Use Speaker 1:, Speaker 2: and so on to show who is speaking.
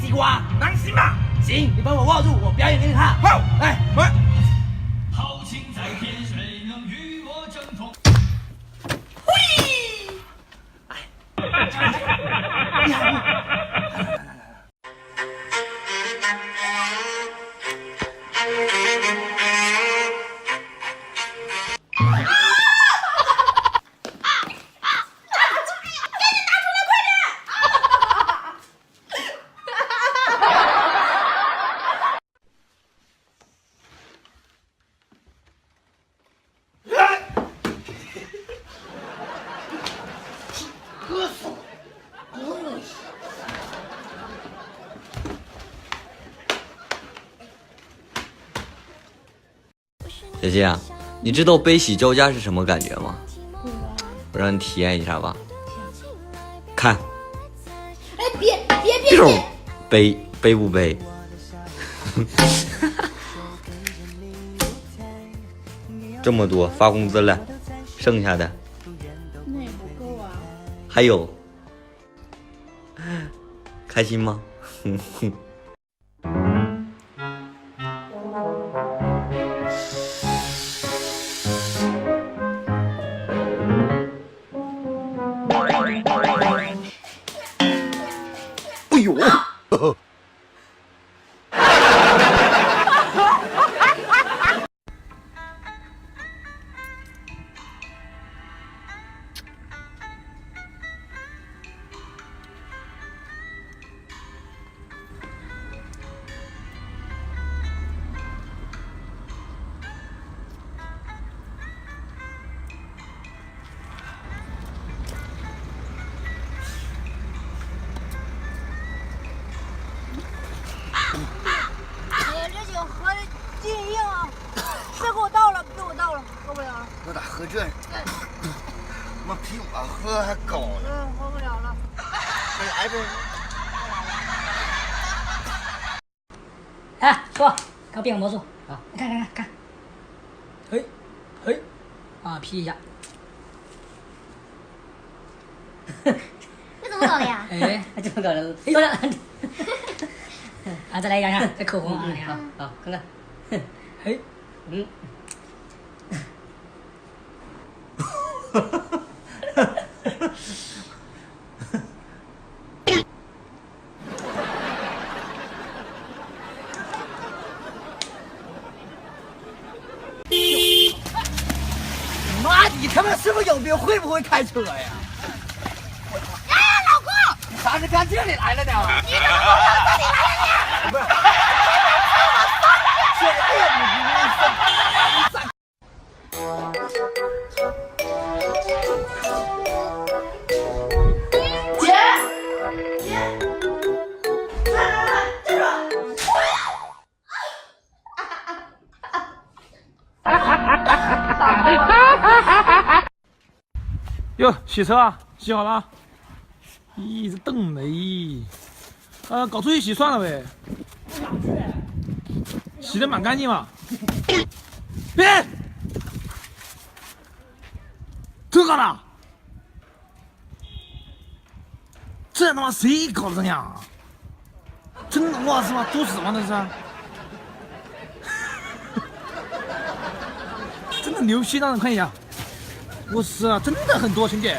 Speaker 1: 西瓜，
Speaker 2: 当心嘛！
Speaker 1: 行，你帮我握住，我表演给你看。
Speaker 2: 好，
Speaker 1: 来，
Speaker 2: 喂。
Speaker 3: 豪情在天，谁能与我争锋？
Speaker 1: 厉害不？
Speaker 4: 姐姐啊，你知道悲喜交加是什么感觉吗？我让你体验一下吧。看，
Speaker 5: 哎，别，
Speaker 4: 悲不悲？这么多发工资了，剩下的
Speaker 5: 那也不够啊。
Speaker 4: 还有，开心吗？
Speaker 1: 哎呦！
Speaker 5: 你这酒喝的劲硬啊！是给我倒了，喝不了了。
Speaker 6: 我咋喝这？妈比我喝还高呢！
Speaker 5: 喝不了了。
Speaker 6: 再来一杯。
Speaker 7: 哎，说，刚变个魔术啊！看，嘿，啊，P 一下。
Speaker 5: 这怎么搞的呀？
Speaker 7: 哎，这么搞的？哎呦，啊，再来一下，再口红啊，你看，好，看看，嘿，
Speaker 1: 妈，你他妈是不是有病？会不会开车呀？
Speaker 5: 哎，老公，
Speaker 1: 你咋是干这里来了呢？
Speaker 5: 你怎么从这里来了呢？
Speaker 1: 不是，这也
Speaker 5: 姐，站住！
Speaker 2: 哟，洗车啊，洗好了啊。咦，这灯没，搞出去洗算了呗。洗的蛮干净嘛。别，这干了？这他妈谁搞的这样？真的我是吗？作死吗？这是？真的牛批，让人看一下。我是啊，真的很多，兄弟。